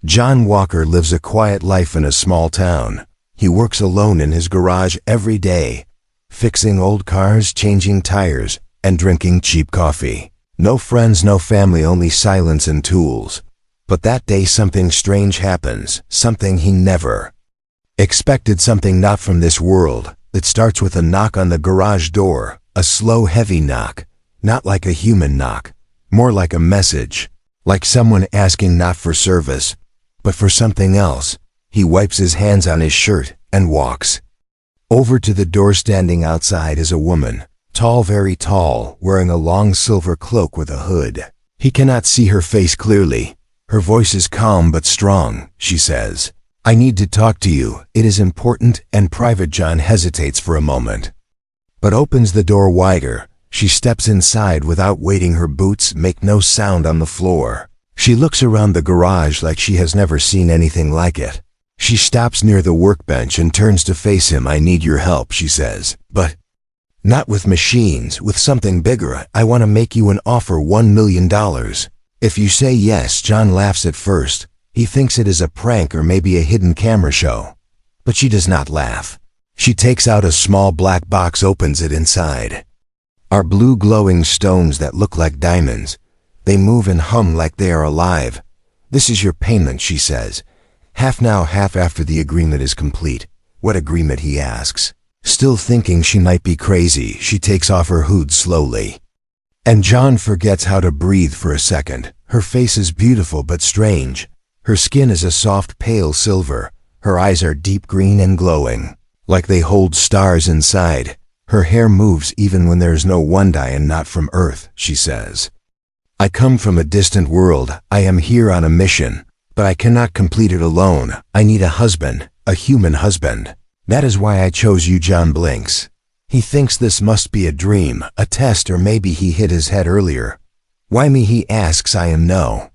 John Walker lives a quiet life in a small town. He works alone in his garage every day, fixing old cars, changing tires, and drinking cheap coffee. No friends, no family, only silence and tools. But that day something strange happens, something he never expected, something not from this world. It starts with a knock on the garage door, a slow, heavy knock, not like a human knock, more like a message, like someone asking not for service, but for something else. He wipes his hands on his shirt and walks over to the door. Standing outside is a woman, tall, very tall, wearing a long silver cloak with a hood. He cannot see her face clearly. Her voice is calm but strong. She says, "I need to talk to you. It is important and private." John hesitates for a moment, but opens the door wider. She steps inside without waiting. Her boots make no sound on the floor. She looks around the garage like she has never seen anything like it. She stops near the workbench and turns to face him. "I need your help," she says, "but not with machines, with something bigger. I want to make you an offer, $1 million. If you say yes." John laughs at first. He thinks it is a prank or maybe a hidden camera show. But she does not laugh. She takes out a small black box, opens it. Inside are blue glowing stones that look like diamonds. They move and hum like they are alive. "This is your payment," she says. "Half now, half after the agreement is complete." "What agreement?" he asks. Still thinking she might be crazy, she takes off her hood slowly. And John forgets how to breathe for a second. Her face is beautiful but strange. Her skin is a soft pale silver. Her eyes are deep green and glowing, like they hold stars inside. Her hair moves even when there is no wind. "I am not from Earth," she says. "I come from a distant world. I am here on a mission, but I cannot complete it alone. I need a husband, a human husband. That is why I chose you." John blinks. He thinks this must be a dream, a test, or maybe he hit his head earlier. "Why me?" he asks. "I am no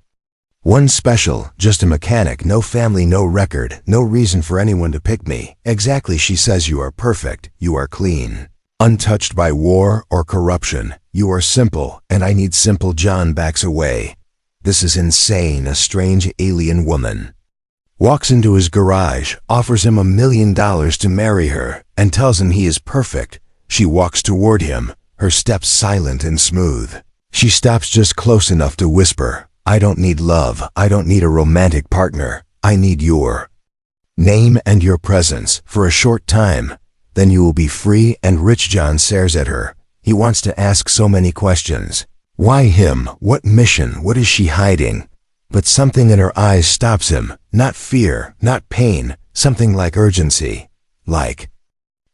one special, just a mechanic, no family, no record, no reason for anyone to pick me." "Exactly," she says. "You are perfect, you are clean, untouched by war or corruption. You are simple, and I need simple." John backs away. This is insane. A strange alien woman walks into his garage, offers him $1 million to marry her, and tells him he is perfect. She walks toward him, her steps silent and smooth. She stops just close enough to whisper, "I don't need love. I don't need a romantic partner. I need your name and your presence for a short time. Then you will be free and rich." John stares at her. He wants to ask so many questions. Why him? What mission? What is she hiding? But something in her eyes stops him. Not fear, not pain, something like urgency. Like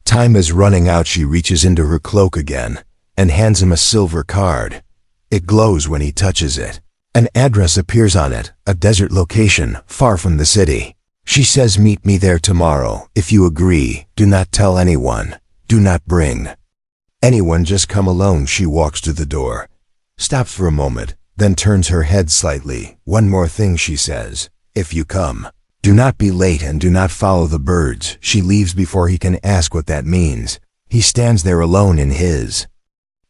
time is running out. She reaches into her cloak again and hands him a silver card. It glows when he touches it. An address appears on it, a desert location, far from the city. She says, "Meet me there tomorrow. If you agree, do not tell anyone. Do not bring anyone, just come alone." She walks to the door, stops for a moment, then turns her head slightly. "One more thing," she says. "If you come, do not be late and do not follow the birds." She leaves before he can ask what that means. He stands there alone in his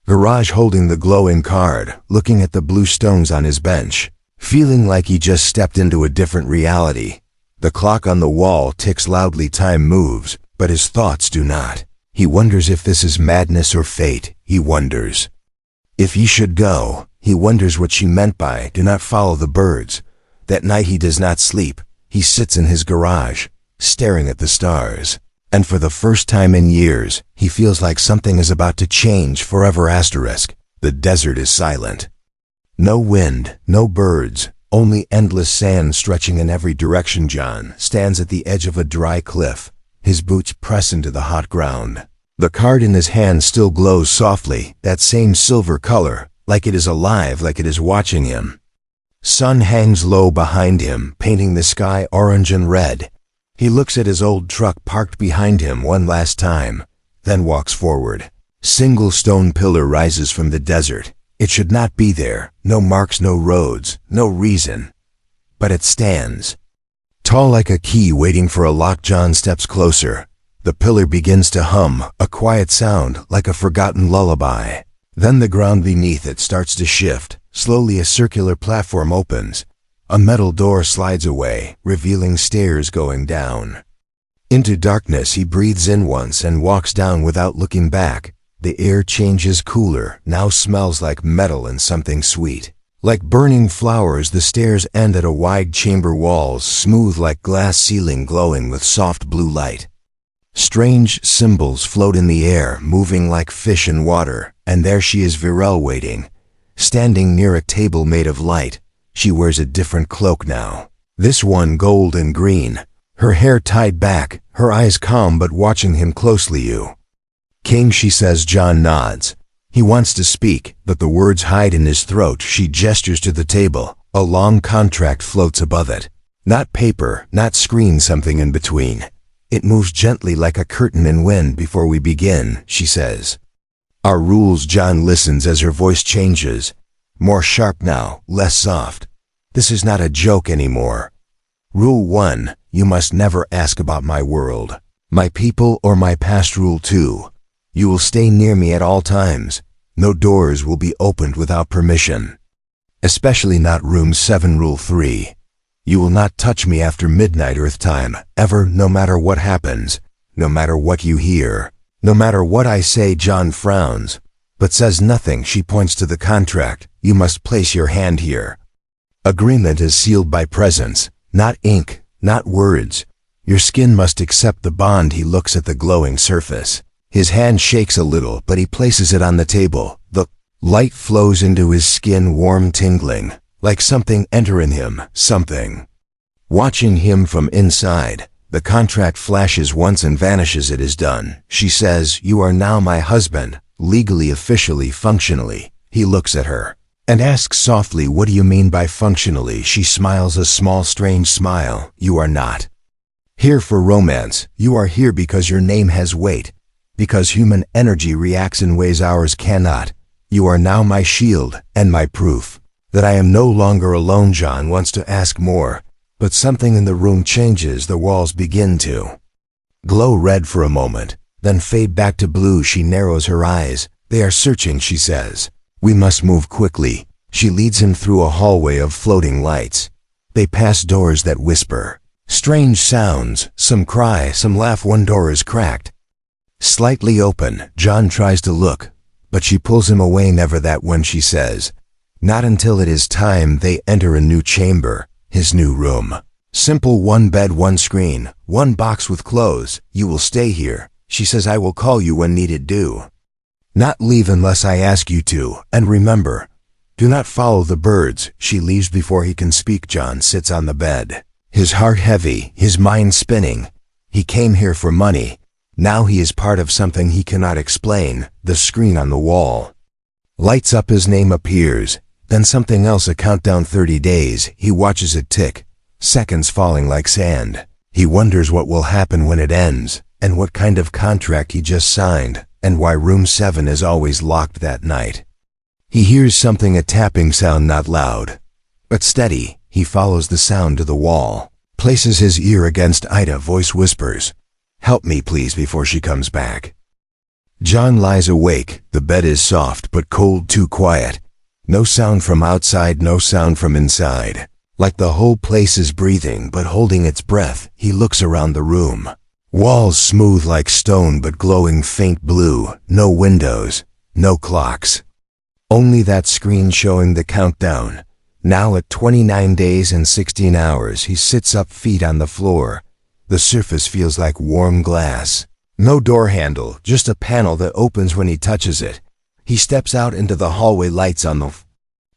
garage holding the glowing card, looking at the blue stones on his bench, feeling like he just stepped into a different reality. The clock on the wall ticks loudly. Time moves, but his thoughts do not. He wonders if this is madness or fate. He wonders if he should go. He wonders what she meant by "do not follow the birds." That night he does not sleep. He sits in his garage, staring at the stars. And for the first time in years, he feels like something is about to change forever. The desert is silent. No wind, no birds, only endless sand stretching in every direction. John stands at the edge of a dry cliff. His boots press into the hot ground. The card in his hand still glows softly, that same silver color, like it is alive, like it is watching him. Sun hangs low behind him, painting the sky orange and red. He looks at his old truck parked behind him one last time, then walks forward. Single stone pillar rises from the desert. It should not be there. No marks, no roads, no reason. But it stands, tall like a key waiting for a lock. John steps closer. The pillar begins to hum, a quiet sound like a forgotten lullaby. Then the ground beneath it starts to shift. Slowly a circular platform opens. A metal door slides away, revealing stairs going down. Into darkness he breathes in once and walks down without looking back. The air changes cooler, now smells like metal and something sweet. Like burning flowers, the stairs end at a wide chamber walls, smooth like glass ceiling glowing with soft blue light. Strange symbols float in the air, moving like fish in water, and there she is, Virel, waiting, standing near a table made of light. She wears a different cloak now. This one gold and green. Her hair tied back, her eyes calm but watching him closely. "You King," she says. John nods. He wants to speak, but the words hide in his throat. She gestures to the table. A long contract floats above it. Not paper, not screen, something in between. It moves gently like a curtain in wind. "Before we begin," she says. "Our rules." John listens as her voice changes. More sharp now, less soft. "This is not a joke anymore. Rule 1, you must never ask about my world, my people, or my past. Rule 2, you will stay near me at all times. No doors will be opened without permission. Especially not room 7. Rule 3, you will not touch me after midnight Earth time, ever, no matter what happens, no matter what you hear, no matter what I say." John frowns, but says nothing. She points to the contract. "You must place your hand here. Agreement is sealed by presence, not ink, not words. Your skin must accept the bond." He looks at the glowing surface. His hand shakes a little, but he places it on the table. The light flows into his skin, warm, tingling, like something entering him, something watching him from inside. The contract flashes once and vanishes. "It is done," she says. "You are now my husband, legally, officially, functionally." He looks at her and asks softly, "What do you mean by functionally?" She smiles a small, strange smile. "You are not here for romance. You are here because your name has weight, because human energy reacts in ways ours cannot. You are now my shield and my proof that I am no longer alone." John wants to ask more, but something in the room changes. The walls begin to glow red for a moment, then fade back to blue. She narrows her eyes. "They are searching," she says. "We must move quickly." She leads him through a hallway of floating lights. They pass doors that whisper strange sounds. Some cry, some laugh. One door is cracked, slightly open. John tries to look, but she pulls him away. "Never that one," she says. "Not until it is time." They enter a new chamber, his new room. Simple, one bed, one screen, one box with clothes. "You will stay here," she says. "I will call you when needed. Do not leave unless I ask you to. And remember, do not follow the birds." She leaves before he can speak. John sits on the bed, his heart heavy, his mind spinning. He came here for money. Now he is part of something he cannot explain. The screen on the wall lights up. His name appears. Then something else. A countdown, 30 days. He watches it tick, seconds falling like sand. He wonders what will happen when it ends, and what kind of contract he just signed, and why room 7 is always locked that night. He hears something, a tapping sound, not loud, but steady. He follows the sound to the wall, places his ear against Ida. Voice whispers, "Help me, please, before she comes back." John lies awake. The bed is soft but cold, too quiet. No sound from outside, no sound from inside. Like the whole place is breathing but holding its breath. He looks around the room. Walls smooth like stone but glowing faint blue. No windows, no clocks. Only that screen showing the countdown. Now at 29 days and 16 hours, he sits up, feet on the floor. The surface feels like warm glass. No door handle, just a panel that opens when he touches it. He steps out into the hallway. Lights on the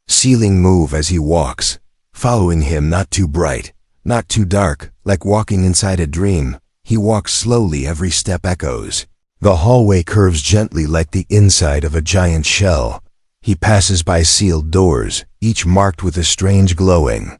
ceiling move as he walks, following him. Not too bright, not too dark, like walking inside a dream. He walks slowly, every step echoes. The hallway curves gently like the inside of a giant shell. He passes by sealed doors, each marked with a strange glowing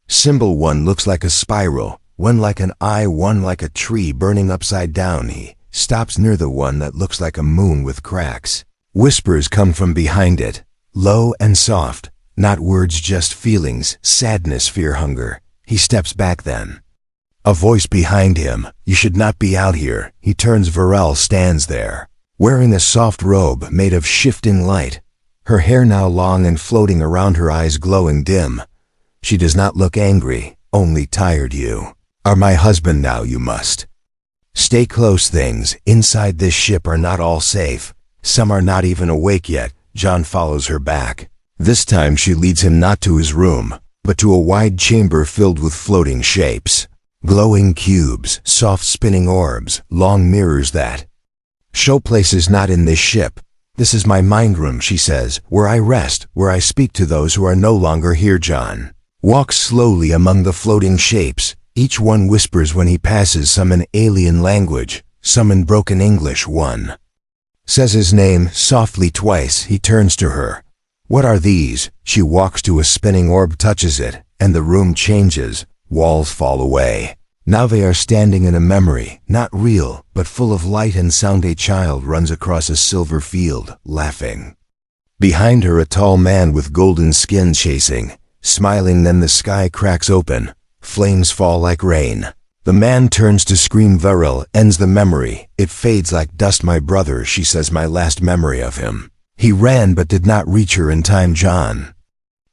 symbol. One looks like a spiral, one like an eye, one like a tree burning upside down. He stops near the one that looks like a moon with cracks. Whispers come from behind it, low and soft. Not words, just feelings, sadness, fear, hunger. He steps back then. A voice behind him, "You should not be out here." He turns. Virel stands there, wearing a soft robe made of shifting light. Her hair now long and floating around her, eyes glowing dim. She does not look angry, only tired. You are my husband now, you must stay close. Things inside this ship are not all safe. Some are not even awake yet. John follows her back. This time she leads him not to his room, but to a wide chamber filled with floating shapes. Glowing cubes, soft spinning orbs, long mirrors that show places not in this ship. This is my mind room, she says, where I rest, where I speak to those who are no longer here. John walks slowly among the floating shapes. Each one whispers when he passes, some in alien language, some in broken English. One says his name softly twice. He turns to her. What are these? She walks to a spinning orb, touches it, and the room changes. Walls fall away. Now they are standing in a memory, not real, but full of light and sound. A child runs across a silver field, laughing. Behind her, a tall man with golden skin chasing, smiling. Then the sky cracks open. Flames fall like rain. The man turns to scream. Varel ends the memory. It fades like dust. My brother, she says, my last memory of him. He ran but did not reach her in time. John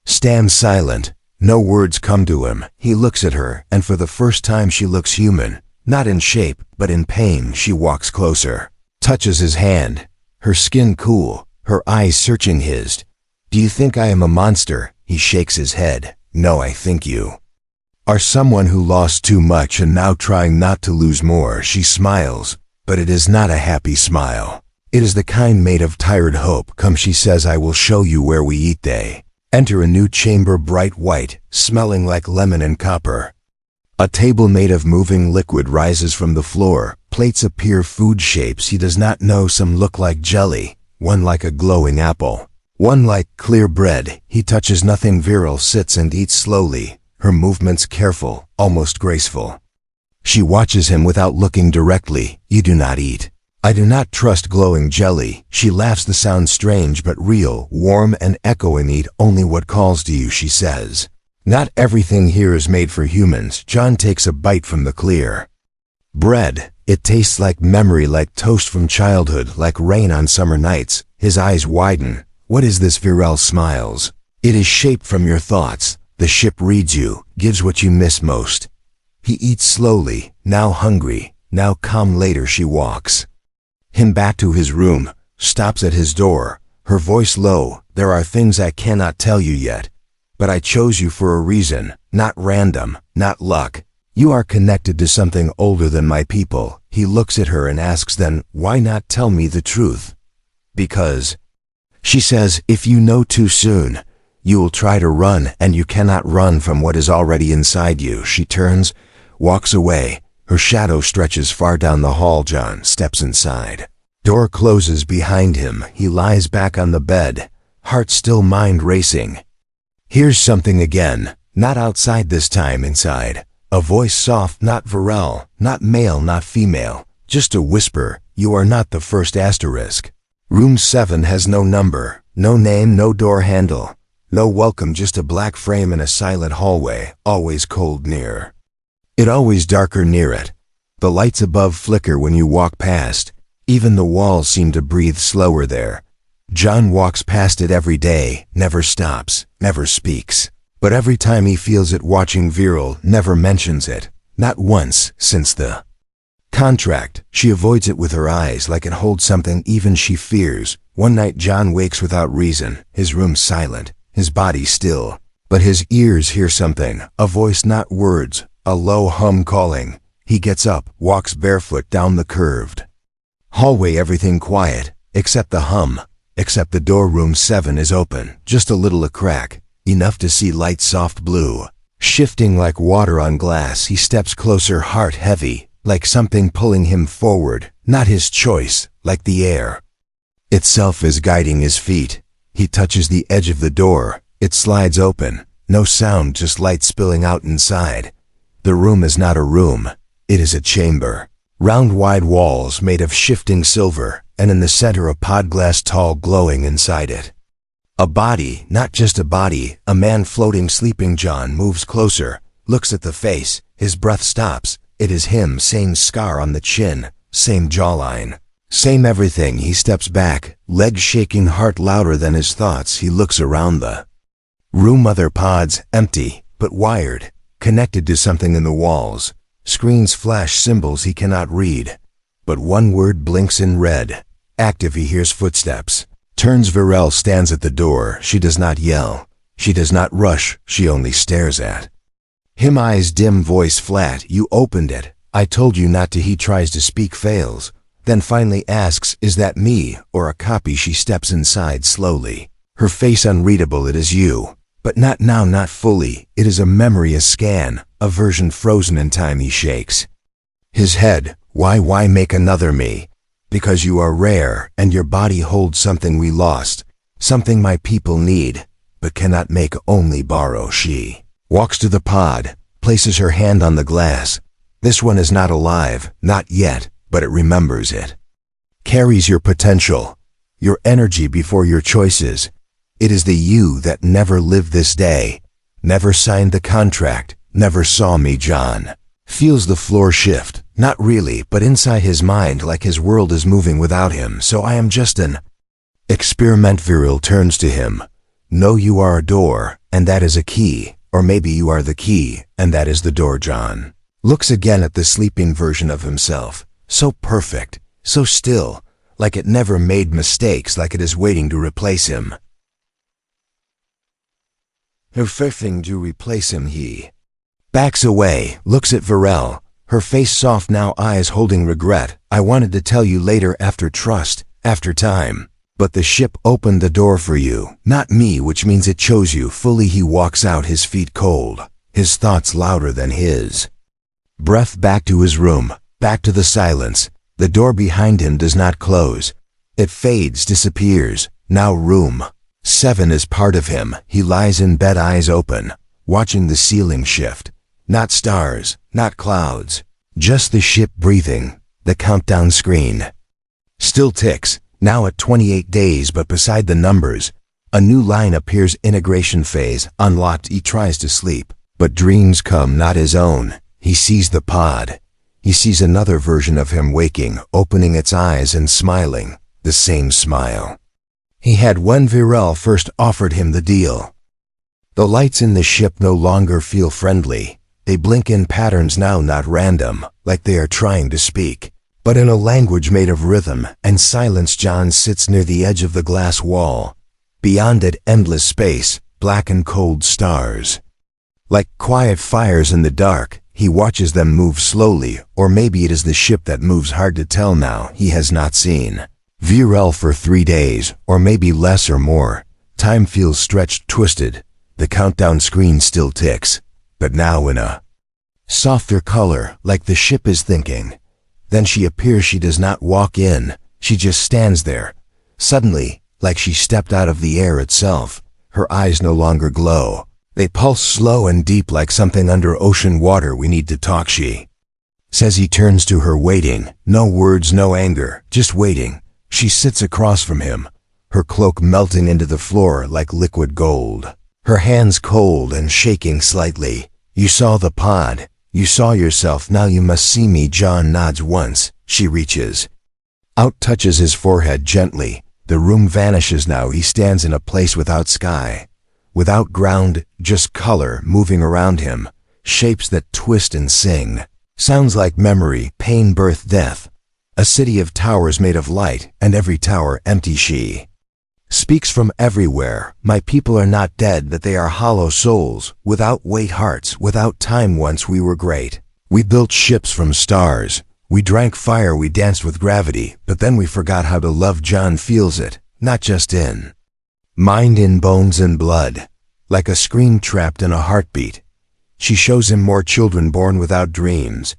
stands silent. No words come to him. He looks at her, and for the first time she looks human. Not in shape, but in pain. She walks closer, touches his hand, her skin cool, her eyes searching his. Do you think I am a monster? He shakes his head. No, I think you are someone who lost too much and now trying not to lose more. She smiles, but it is not a happy smile. It is the kind made of tired hope. Come, she says, I will show you where we eat. They enter a new chamber, bright white, smelling like lemon and copper. A table made of moving liquid rises from the floor. Plates appear, food shapes he does not know. Some look like jelly, one like a glowing apple, one like clear bread. He touches nothing. Viral sits and eats slowly, her movements careful, almost graceful. She watches him without looking directly. You do not eat. I do not trust glowing jelly. She laughs, the sound strange but real, warm and echoing. Eat only what calls to you, she says. Not everything here is made for humans. John takes a bite from the clear bread. It tastes like memory, like toast from childhood, like rain on summer nights. His eyes widen. What is this? Virel smiles. It is shaped from your thoughts. The ship reads you, gives what you miss most. He eats slowly, now hungry, now calm. Later she walks him back to his room, stops at his door, her voice low. There are things I cannot tell you yet, but I chose you for a reason, not random, not luck. You are connected to something older than my people. He looks at her and asks, then why not tell me the truth? Because, she says, if you know too soon, you will try to run, and you cannot run from what is already inside you. She turns, walks away. Her shadow stretches far down the hall. John steps inside. Door closes behind him. He lies back on the bed, heart still, mind racing. Hears something again, not outside this time, inside. A voice soft, not Varel, not male, not female, just a whisper. You are not the first asterisk. Room 7 has no number, no name, no door handle, no welcome, just a black frame in a silent hallway, always cold near it, always darker near it. The lights above flicker when you walk past. Even the walls seem to breathe slower there. John walks past it every day, never stops, never speaks. But every time he feels it watching, Viral never mentions it. Not once since the contract. She avoids it with her eyes, like it holds something even she fears. One night John wakes without reason, his room silent, his body still. But his ears hear something, a voice, not words, a low hum calling. He gets up, walks barefoot down the curved hallway, everything quiet, except the hum, except the door. Room 7 is open, just a little a crack, enough to see light, soft blue, shifting like water on glass. He steps closer, heart heavy, like something pulling him forward, not his choice, like the air itself is guiding his feet. He touches the edge of the door, it slides open, no sound, just light spilling out inside. The room is not a room, it is a chamber. Round wide walls made of shifting silver, and in the center a pod glass, tall, glowing inside it. A body, not just a body, a man floating, sleeping. John moves closer, looks at the face, his breath stops. It is him, same scar on the chin, same jawline, same everything. He steps back, legs shaking, heart louder than his thoughts. He looks around the room, other pods, empty, but wired, connected to something in the walls. Screens flash symbols he cannot read. But one word blinks in red. Active. He hears footsteps. Turns. Virel stands at the door. She does not yell. She does not rush. She only stares at him. Eyes dim, voice flat. You opened it. I told you not to. He tries to speak, fails. Then finally asks, is that me or a copy? She steps inside slowly. Her face unreadable. It is you. But not now, not fully. It is a memory, a scan, a version frozen in time. He shakes his head. Why make another me? Because you are rare, and your body holds something we lost, something my people need, but cannot make, only borrow. She walks to the pod, places her hand on the glass. This one is not alive, not yet, but it remembers it. Carries your potential, your energy before your choices. It is the you that never lived this day, never signed the contract, never saw me. John feels the floor shift, not really, but inside his mind, like his world is moving without him. So I am just an experiment. Viril turns to him. No, you are a door, and that is a key. Or maybe you are the key, and that is the door. John looks again at the sleeping version of himself. So perfect, so still, like it never made mistakes, like it is waiting to replace him. Everything to replace him. He backs away, looks at Virel, her face soft now, eyes holding regret. I wanted to tell you later, after trust, after time. But the ship opened the door for you, not me, which means it chose you fully. He walks out, his feet cold, his thoughts louder than his breath. Back to his room, back to the silence. The door behind him does not close. It fades, disappears. Now room 7 is part of him. He lies in bed, eyes open, watching the ceiling shift. Not stars, not clouds, just the ship breathing. The countdown screen still ticks, now at 28 days, but beside the numbers, a new line appears. Integration phase unlocked. He tries to sleep, but dreams come, not his own. He sees the pod. He sees another version of him waking, opening its eyes and smiling, the same smile he had when Virel first offered him the deal. The lights in the ship no longer feel friendly. They blink in patterns now, not random, like they are trying to speak, but in a language made of rhythm and silence. John sits near the edge of the glass wall. Beyond it, endless space, black and cold stars. Like quiet fires in the dark, he watches them move slowly, or maybe it is the ship that moves. Hard to tell now. He has not seen Virel for 3 days, or maybe less or more. Time feels stretched, twisted. The countdown screen still ticks, but now in a softer color, like the ship is thinking. Then she appears. She does not walk in. She just stands there. Suddenly, like she stepped out of the air itself. Her eyes no longer glow. They pulse slow and deep, like something under ocean water. We need to talk, she says. He turns to her, waiting. No words, no anger, just waiting. She sits across from him, her cloak melting into the floor like liquid gold. Her hands cold and shaking slightly. You saw the pod. You saw yourself. Now you must see me. John nods once. She reaches out, touches his forehead gently. The room vanishes now. He stands in a place without sky, without ground, just color moving around him. Shapes that twist and sing. Sounds like memory, pain, birth, death. A city of towers made of light, and every tower empty. She speaks from everywhere. My people are not dead, that they are hollow souls, without weight, hearts, without time. Once we were great. We built ships from stars. We drank fire, we danced with gravity, but then we forgot how to love. John feels it, not just in mind, in bones and blood. Like a scream trapped in a heartbeat. She shows him more children born without dreams.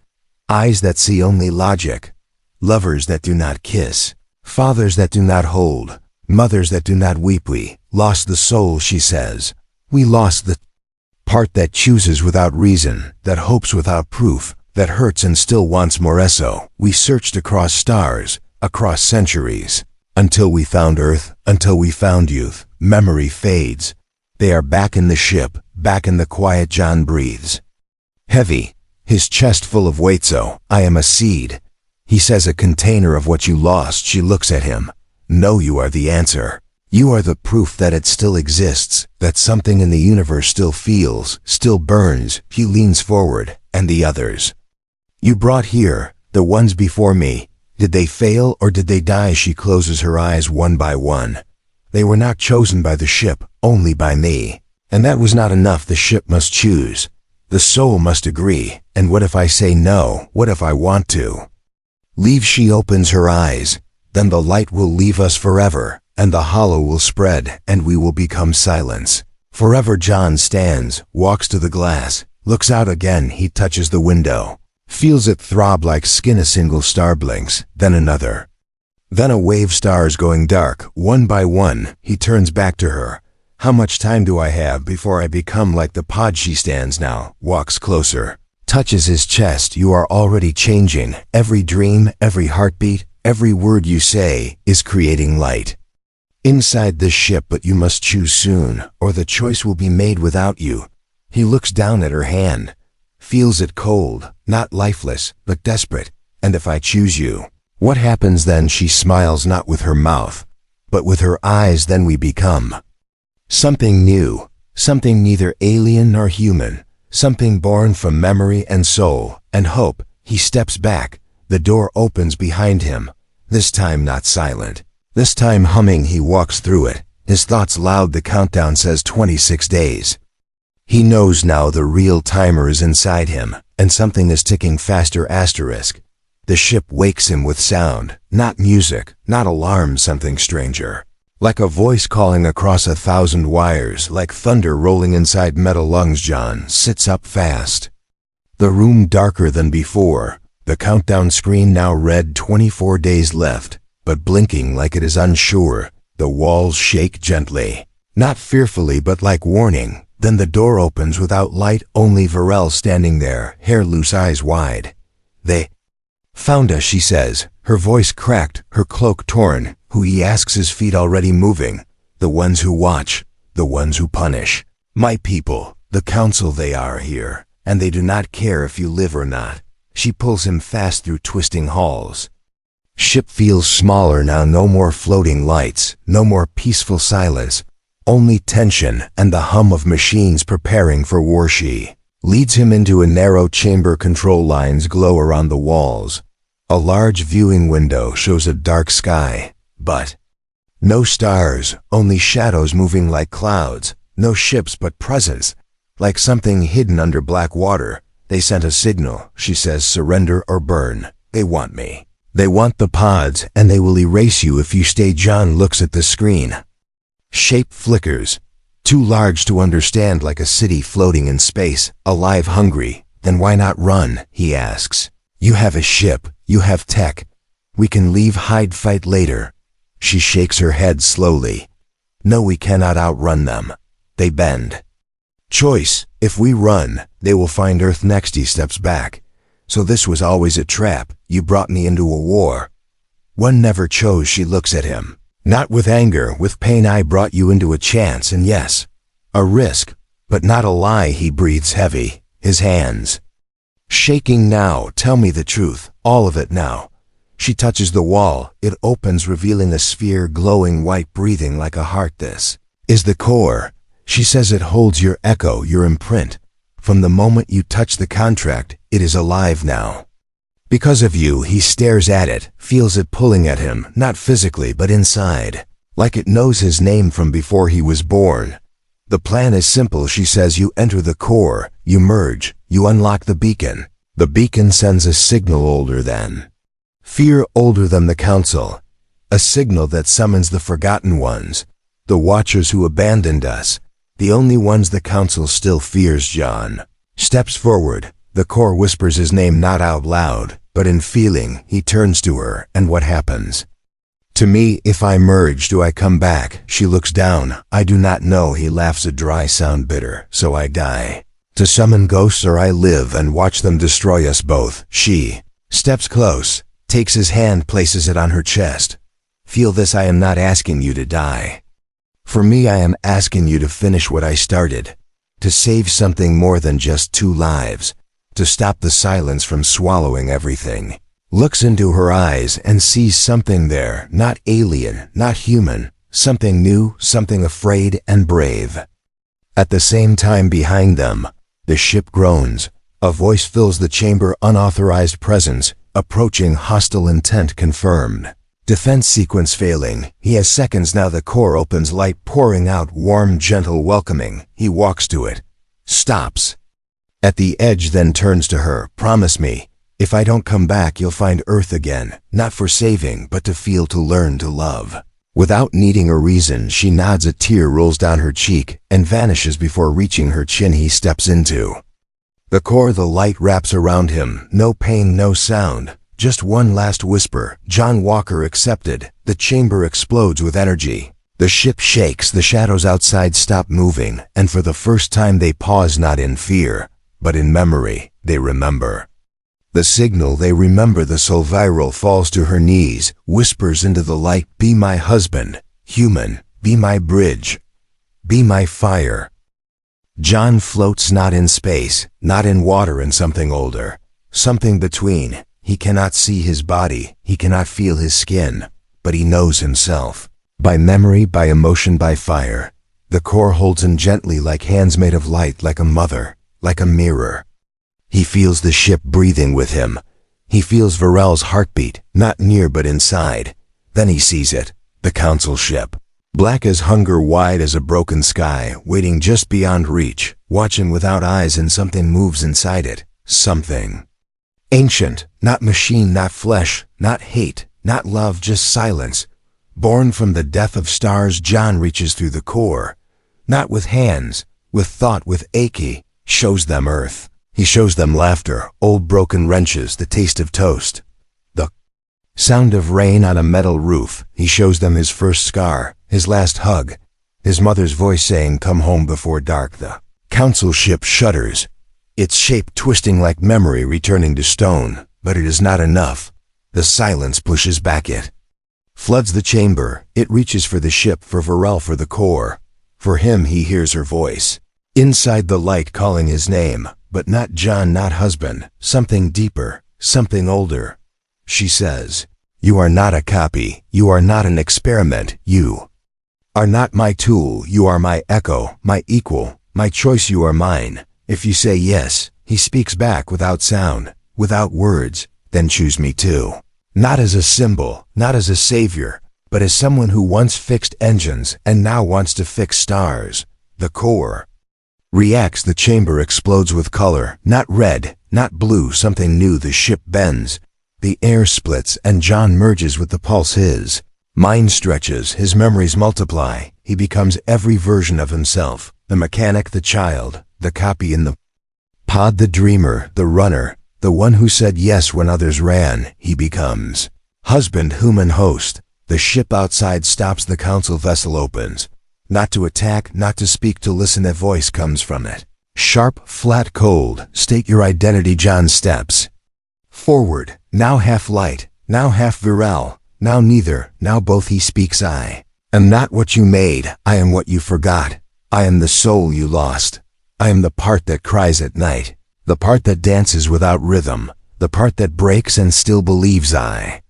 Eyes that see only logic. Lovers that do not kiss. Fathers that do not hold. Mothers that do not weep. We lost the soul, she says. We lost the part that chooses without reason, that hopes without proof, that hurts and still wants more. So we searched across stars, across centuries, until we found Earth, until we found youth. Memory fades. They are back in the ship, back in the quiet. John breathes heavy, his chest full of weight. So I am a seed, he says, a container of what you lost. She looks at him. No, you are the answer. You are the proof that it still exists, that something in the universe still feels, still burns. He leans forward, and the others. You brought here, the ones before me. Did they fail or did they die? She closes her eyes one by one. They were not chosen by the ship, only by me. And that was not enough. The ship must choose. The soul must agree. And what if I say no? What if I want to? Leave. She opens her eyes. Then the light will leave us forever, and the hollow will spread, and we will become silence. Forever. John stands, walks to the glass, looks out again. He touches the window, feels it throb like skin. A single star blinks, then another. Then a wave. Stars going dark, one by one. He turns back to her. How much time do I have before I become like the pod? She stands now, walks closer, touches his chest. You are already changing. Every dream, every heartbeat, every word you say is creating light inside this ship, but you must choose soon, or the choice will be made without you. He looks down at her hand, feels it cold, not lifeless, but desperate. And if I choose you, what happens then? She smiles, not with her mouth, but with her eyes. Then we become something new, something neither alien nor human, something born from memory and soul and hope. He steps back. The door opens behind him, this time not silent, this time humming. He walks through it, his thoughts loud. The countdown says 26 days. He knows now the real timer is inside him, and something is ticking faster. Asterisk. The ship wakes him with sound, not music, not alarm, something stranger. Like a voice calling across 1,000 wires, like thunder rolling inside metal lungs. John sits up fast. The room darker than before. The countdown screen now read 24 days left, but blinking like it is unsure. The walls shake gently, not fearfully but like warning. Then the door opens without light, only Varel standing there, hair loose, eyes wide. They found us, she says, her voice cracked, her cloak torn. Who? He asks, his feet already moving. The ones who watch, the ones who punish. My people, the council. They are here, and they do not care if you live or not. She pulls him fast through twisting halls. Ship feels smaller now. No more floating lights, no more peaceful silence, only tension and the hum of machines preparing for war. She leads him into a narrow chamber. Control lines glow around the walls. A large viewing window shows a dark sky, but no stars, only shadows moving like clouds. No ships, but presence, like something hidden under black water. They sent a signal, she says, surrender or burn. They want me. They want the pods, and they will erase you if you stay. John looks at the screen. Shape flickers, too large to understand, like a city floating in space, alive, hungry. Then why not run? He asks. You have a ship, you have tech. We can leave, hide, fight later. She shakes her head slowly. No, we cannot outrun them. They bend. Choice. If we run, they will find Earth next. He steps back. So this was always a trap. You brought me into a war. One never chose. She looks at him. Not with anger, with pain. I brought you into a chance, and yes, a risk, but not a lie. He breathes heavy, his hands shaking now. Tell me the truth, all of it now. She touches the wall. It opens, revealing a sphere, glowing white, breathing like a heart. This is the core. She says it holds your echo, your imprint. From the moment you touch the contract, it is alive now. Because of you. He stares at it, feels it pulling at him, not physically but inside, like it knows his name from before he was born. The plan is simple, she says. You enter the core, you merge, you unlock the beacon. The beacon sends a signal older than fear, older than the council. A signal that summons the forgotten ones, the watchers who abandoned us, the only ones the council still fears. John steps forward. The core whispers his name, not out loud, but in feeling. He turns to her, and what happens? To me, if I merge, do I come back? She looks down. I do not know. He laughs, a dry sound, bitter. So I die to summon ghosts, or I live and watch them destroy us both. She steps close, takes his hand, places it on her chest. Feel this. I am not asking you to die. For me, I am asking you to finish what I started, to save something more than just 2 lives, to stop the silence from swallowing everything. Looks into her eyes and sees something there, not alien, not human, something new, something afraid and brave. At the same time behind them, the ship groans. A voice fills the chamber, unauthorized presence, approaching, hostile intent confirmed. Defense sequence failing. He has seconds now. The core opens, light pouring out, warm, gentle, welcoming. He walks to it. Stops. At the edge, then turns to her. Promise me, if I don't come back, you'll find Earth again. Not for saving, but to feel, to learn, to love. Without needing a reason, she nods. A tear rolls down her cheek and vanishes before reaching her chin. He steps into the core. The light wraps around him. No pain, no sound. Just one last whisper. John Walker accepted. The chamber explodes with energy. The ship shakes. The shadows outside stop moving, and for the first time they pause, not in fear, but in memory. They remember. The signal, they remember. The soul viral falls to her knees, whispers into the light, be my husband, human, be my bridge, be my fire. John floats, not in space, not in water, in something older, something between. He cannot see his body, he cannot feel his skin, but he knows himself. By memory, by emotion, by fire. The core holds him gently, like hands made of light, like a mother, like a mirror. He feels the ship breathing with him. He feels Varel's heartbeat, not near but inside. Then he sees it, the council ship. Black as hunger, wide as a broken sky, waiting just beyond reach, watching without eyes, and something moves inside it. Something ancient, not machine, not flesh, not hate, not love, just silence. Born from the death of stars, John reaches through the core. Not with hands, with thought, with achy, shows them Earth. He shows them laughter, old broken wrenches, the taste of toast, the sound of rain on a metal roof. He shows them his first scar, his last hug, his mother's voice saying, come home before dark. The council ship shudders, its shape twisting like memory returning to stone, but it is not enough. The silence pushes back, it floods the chamber. It reaches for the ship, for Varel, for the core. For him, he hears her voice. Inside the light calling his name, but not John, not husband, something deeper, something older. She says, you are not a copy, you are not an experiment, you are not my tool, you are my echo, my equal, my choice, you are mine. If you say yes, he speaks back without sound, without words, then choose me too. Not as a symbol, not as a savior, but as someone who once fixed engines and now wants to fix stars. The core reacts. The chamber explodes with color, not red, not blue, something new. The ship bends. The air splits and John merges with the pulse. His mind stretches, his memories multiply. He becomes every version of himself. The mechanic, the child, the copy in the pod, the dreamer, the runner, the one who said yes when others ran. He becomes husband, human host. The ship outside stops. The council vessel opens. Not to attack, not to speak, to listen. A voice comes from it. Sharp, flat, cold. State your identity. John steps forward. Now half light, now half Varel, now neither, now both. He speaks. I am not what you made. I am what you forgot. I am the soul you lost. I am the part that cries at night, the part that dances without rhythm, the part that breaks and still believes. I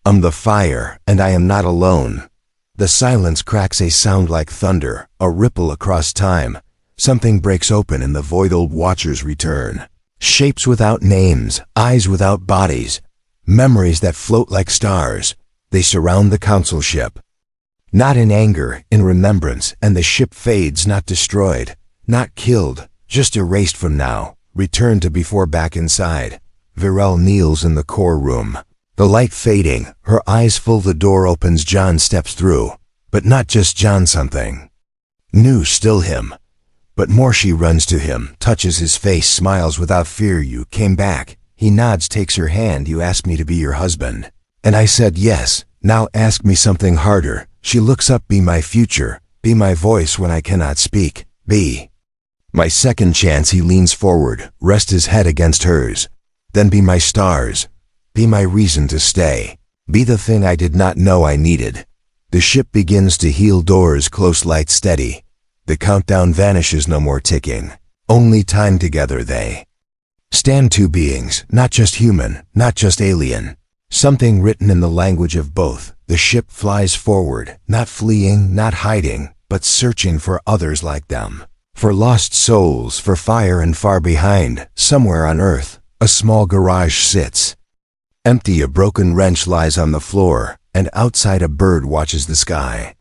am the fire, and I am not alone. The silence cracks, a sound like thunder, a ripple across time. Something breaks open in the void. Old watchers return. Shapes without names, eyes without bodies, memories that float like stars. They surround the council ship. Not in anger, in remembrance, and the ship fades, not destroyed, not killed, just erased from now, returned to before. Back inside, Varel kneels in the core room. The light fading, her eyes full. The door opens. John steps through, but not just John. Something new, still him, but more. She runs to him, touches his face, smiles without fear. You came back. He nods, takes her hand. You asked me to be your husband, and I said yes. Now ask me something harder. She looks up. Be my future, be my voice when I cannot speak, be my second chance. He leans forward, rests his head against hers. Then be my stars, be my reason to stay, be the thing I did not know I needed. The ship begins to heal. Doors close, light steady. The countdown vanishes. No more ticking, only time. Together they stand, two beings, not just human, not just alien, Something written in the language of both. The ship flies forward, not fleeing, not hiding, but searching for others like them. For lost souls, for fire, and far behind, somewhere on Earth, a small garage sits. Empty, a broken wrench lies on the floor, and outside a bird watches the sky.